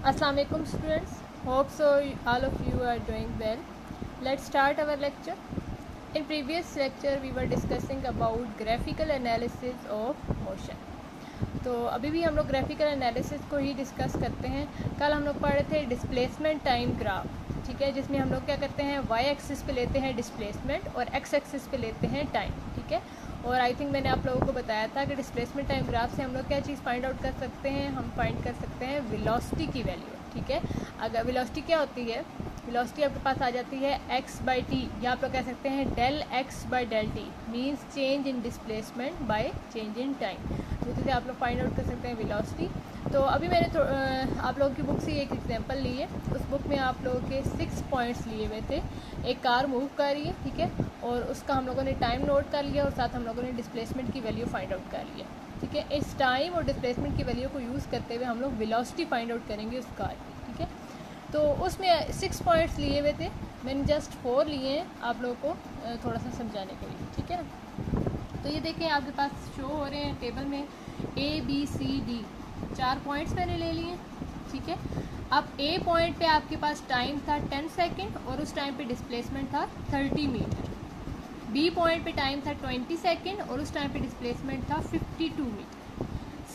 Assalamu alaikum students. Hope so all of you are doing well. Let's start our lecture. In previous lecture we were discussing about graphical analysis of motion. तो अभी भी हम लोग graphical analysis को ही discuss करते हैं। कल हम लोग पढ़े थे डिस्प्लेसमेंट टाइम ग्राफ, ठीक है, जिसमें हम लोग क्या करते हैं वाई एक्सिस पे लेते हैं डिस्प्लेसमेंट और एक्स एक्सिस पे लेते हैं टाइम, ठीक है। और आई थिंक मैंने आप लोगों को बताया था कि डिस्प्लेसमेंट टाइम ग्राफ से हम लोग क्या चीज़ फाइंड आउट कर सकते हैं, हम फाइंड कर सकते हैं वेलोसिटी की वैल्यू, ठीक है। अगर वेलोसिटी क्या होती है, वेलोसिटी आपके पास आ जाती है x बाई टी, या आप लोग कह सकते हैं del x by del t means change in displacement by change in time. तो जैसे आप लोग फाइंड आउट कर सकते हैं वेलोसिटी। तो अभी मैंने आप लोगों की बुक से एक एग्जांपल ली है। उस बुक में आप लोगों के 6 पॉइंट्स लिए हुए थे। एक कार मूव कर रही है, ठीक है, और उसका हम लोगों ने टाइम नोट कर लिया और साथ हम लोगों ने डिस्प्लेसमेंट की वैल्यू फाइंड आउट कर लिया, ठीक है। इस टाइम और डिस्प्लेसमेंट की वैल्यू को यूज़ करते हुए हम लोग वेलोसिटी फाइंड आउट करेंगे उस कार की, ठीक है। तो उसमें 6 पॉइंट्स लिए हुए थे, मैंने जस्ट 4 लिए हैं आप लोगों को थोड़ा सा समझाने के लिए, ठीक है ना। तो ये देखें आपके पास शो हो रहे हैं टेबल में ABCD 4 पॉइंट्स मैंने ले लिए, ठीक है। अब A पॉइंट पे आपके पास टाइम था 10 सेकेंड और उस टाइम पे डिस्प्लेसमेंट था 30 मीटर। B पॉइंट पे टाइम था 20 सेकेंड और उस टाइम पे डिस्प्लेसमेंट था 52 मीटर।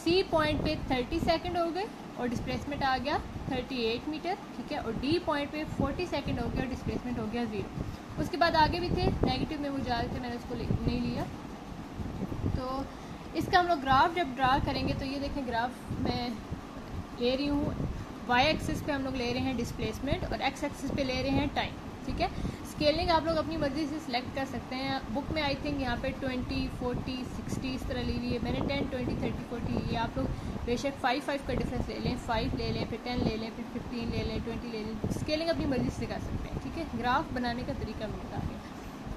C पॉइंट पे 30 सेकेंड हो गए और डिस्प्लेसमेंट आ गया 38 मीटर, ठीक है। और D पॉइंट पे 40 सेकेंड हो गया और डिस्प्लेसमेंट हो गया 0। उसके बाद आगे भी थे, नेगेटिव में वो जा रहे थे, मैंने उसको नहीं लिया। तो इसका हम लोग ग्राफ जब ड्रा करेंगे तो ये देखें ग्राफ मैं ले रही हूँ, वाई एक्सिस पे हम लोग ले रहे हैं डिस्प्लेसमेंट और एक्स एक्सिस पे ले रहे हैं टाइम, ठीक है। स्केलिंग आप लोग अपनी मर्जी से सिलेक्ट कर सकते हैं। बुक में आई थिंक यहाँ पे 20, 40, 60 इस तरह ली हुई है, मैंने 10, 20, 30, 40 ये आप लोग बेशक 5 का डिफरेंस ले लें, 5 ले लें, फिर 10 ले लें, फिर 15 ले लें, 20 ले लें। स्केलिंग अपनी मर्जी से कर सकते हैं, ठीक है। ग्राफ बनाने का तरीका मैं बता रही हूँ।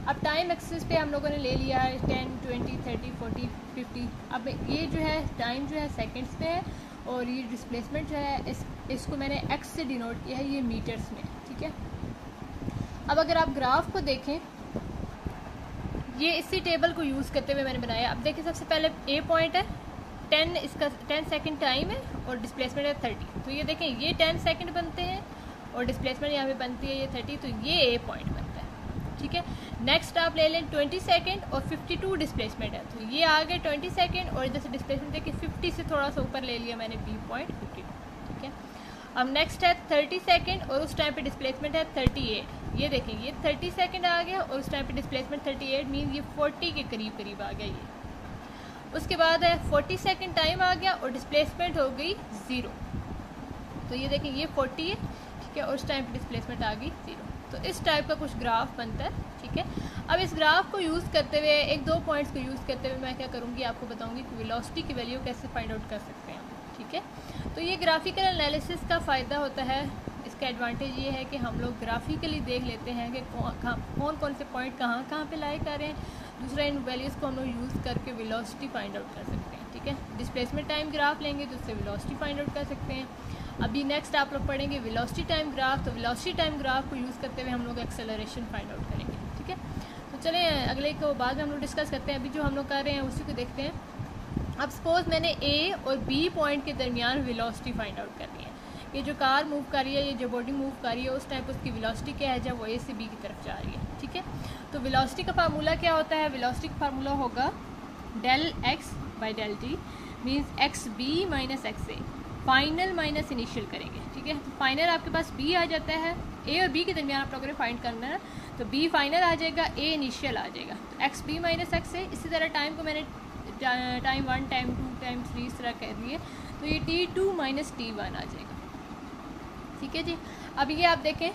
अब टाइम एक्सिस पे हम लोगों ने ले लिया है 10, 20, 30, 40, 50। अब ये जो है टाइम जो है सेकेंड्स पे है और ये डिस्प्लेसमेंट जो है इसको मैंने एक्स से डिनोट किया है, ये मीटर्स में, ठीक है। अब अगर आप ग्राफ को देखें, ये इसी टेबल को यूज़ करते हुए मैंने बनाया। अब देखिए सबसे पहले A पॉइंट है 10, इसका 10 सेकेंड टाइम है और डिस्प्लेसमेंट है 30। तो ये देखें ये 10 सेकेंड बनते हैं और डिस्प्लेसमेंट यहाँ पे बनती है ये 30, तो ये A पॉइंट बनता है, ठीक है। नेक्स्ट आप ले लें 20 सेकेंड और 52 डिस्प्लेसमेंट है, तो ये आ गए 20 सेकेंड और जैसे डिस्प्लेसमेंट देखिए 50 से थोड़ा सा ऊपर ले लिया मैंने B पॉइंट 52, ठीक है। अब नेक्स्ट है 30 सेकेंड और उस टाइम पे डिस्प्लेसमेंट है 38। ये देखें ये 30 सेकेंड आ गया और उस टाइम पे डिस्प्लेसमेंट 38 मीन ये 40 के करीब आ गया ये। उसके बाद है 40 सेकेंड टाइम आ गया और डिस्प्लेसमेंट हो गई 0। तो ये देखें ये 40 है, ठीक है, और उस टाइम पे डिस्प्लेसमेंट आ गई 0। तो इस टाइप का कुछ ग्राफ बनता है, ठीक है। अब इस ग्राफ को यूज़ करते हुए 1-2 पॉइंट्स को यूज़ करते हुए मैं क्या करूँगी आपको बताऊँगी कि वेलोसिटी की वैल्यू कैसे फाइंड आउट कर सकते हैं, ठीक है। तो ये ग्राफिकल एनालिसिस का फ़ायदा होता है, इसका एडवांटेज ये है कि हम लोग ग्राफिकली देख लेते हैं कि कौन कौन से पॉइंट कहाँ पे लाई कर रहे हैं। दूसरा इन वैल्यूज़ को हम लोग यूज़ करके वेलोसिटी फाइंड आउट कर सकते हैं, ठीक है। डिस्प्लेसमेंट टाइम ग्राफ लेंगे तो उससे वेलोसिटी फाइंड आउट कर सकते हैं। अभी नेक्स्ट आप लोग पढ़ेंगे वेलोसिटी टाइम ग्राफ, तो वेलोसिटी टाइम ग्राफ को यूज़ करते हुए हम लोग एक्सेलरेशन फाइंड आउट करेंगे, ठीक है। तो चलिए अगले को बाद में हम लोग डिस्कस करते हैं। अभी जो हम लोग कर रहे हैं उसी को देखते हैं। अब सपोज मैंने A और B पॉइंट के दरमियान वेलोसिटी फाइंड आउट करनी है। ये जो कार मूव कर रही है, ये जो बॉडी मूव कर रही है, उस टाइम पर उसकी वेलोसिटी क्या है जब वो A से B की तरफ जा रही है, ठीक है। तो वेलोसिटी का फार्मूला क्या होता है, वेलोसिटी का फार्मूला होगा del x by del t means x B minus x A, final minus initial करेंगे, ठीक है। तो फाइनल आपके पास B आ जाता है, A और B के दरमियान आप लोगों ने फाइंड करना है, तो B फाइनल आ जाएगा, A इनिशियल आ जाएगा, तो एक्स बी माइनस एक्स ए। इसी तरह टाइम को मैंने टाइम 1, टाइम 2, टाइम 3 इस तरह कह दिए, तो ये T2 माइनस T1 आ जाएगा, ठीक है जी। अब ये आप देखें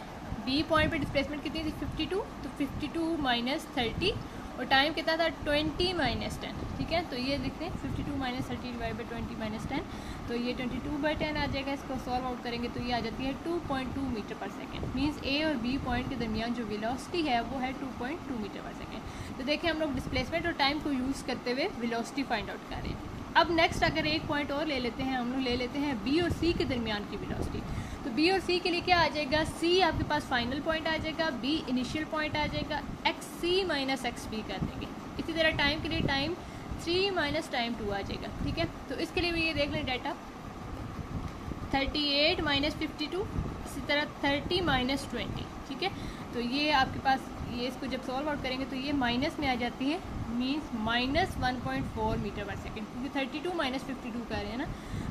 B पॉइंट पे डिस्प्लेसमेंट कितनी थी 52, तो 52 माइनस 30 और टाइम कितना था 20 माइनस 10, ठीक है। तो ये लिखते हैं 52 माइनस 30 डिवाइड बाई 20 माइनस 10, तो ये 22/10 आ जाएगा। इसको सॉल्व आउट करेंगे तो ये आ जाती है 2.2 मीटर पर सेकेंड। मीन्स A और B पॉइंट के दरमियान जो वेलोसिटी है वो है 2.2 मीटर पर सेकेंड। तो देखिए हम लोग डिस्प्लेसमेंट और टाइम को यूज़ करते हुए वेलोसिटी फाइंड आउट कर रहे हैं। अब नेक्स्ट अगर एक पॉइंट और ले लेते हैं, हम लोग ले लेते हैं B और C के दरमियान की वेलोसिटी। तो B और C के लिए क्या आ जाएगा, C आपके पास फाइनल पॉइंट आ जाएगा, B इनिशियल पॉइंट आ जाएगा, XC माइनस XB कर देंगे। इसी तरह टाइम के लिए टाइम 3 माइनस टाइम 2 आ जाएगा, ठीक है। तो इसके लिए भी ये देख लें डाटा 38 माइनस 52, इसी तरह 30 माइनस 20, ठीक है। तो ये आपके पास ये इसको जब सॉल्व आउट करेंगे तो ये माइनस में आ जाती है, मीन्स माइनस 1.4 मीटर पर सेकेंड, क्योंकि 32 माइनस 52 कर रहे हैं ना।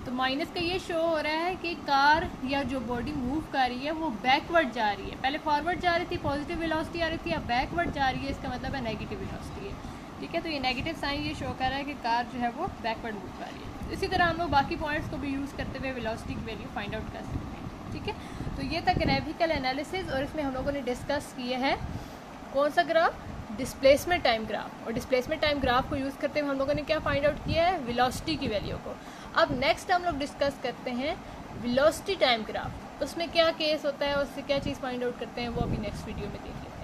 तो माइनस का ये शो हो रहा है कि कार या जो बॉडी मूव कर रही है वो बैकवर्ड जा रही है। पहले फॉरवर्ड जा रही थी, पॉजिटिव वेलोसिटी आ रही थी, अब बैकवर्ड जा रही है, इसका मतलब है नेगेटिव वेलोसिटी है, ठीक है। तो ये नेगेटिव साइन ये शो कर रहा है कि कार जो है वो बैकवर्ड मूव कर रही है। इसी तरह हम लोग बाकी पॉइंट्स को भी यूज़ करते हुए वेलोसिटी की वैल्यू फाइंड आउट कर सकते हैं, ठीक है। तो ये था ग्राफिकल एनालिसिस, और इसमें हम लोगों ने डिस्कस किया है कौन सा ग्राफ, डिस्प्लेसमेंट टाइम ग्राफ। और डिस्प्लेसमेंट टाइम ग्राफ को यूज़ करते हुए हम लोगों ने क्या फाइंड आउट किया है, वेलोसिटी की वैल्यू को। अब नेक्स्ट हम लोग डिस्कस करते हैं वेलोसिटी टाइम ग्राफ, उसमें क्या केस होता है, उससे क्या चीज़ फाइंड आउट करते हैं, वो अभी नेक्स्ट वीडियो में देखेंगे।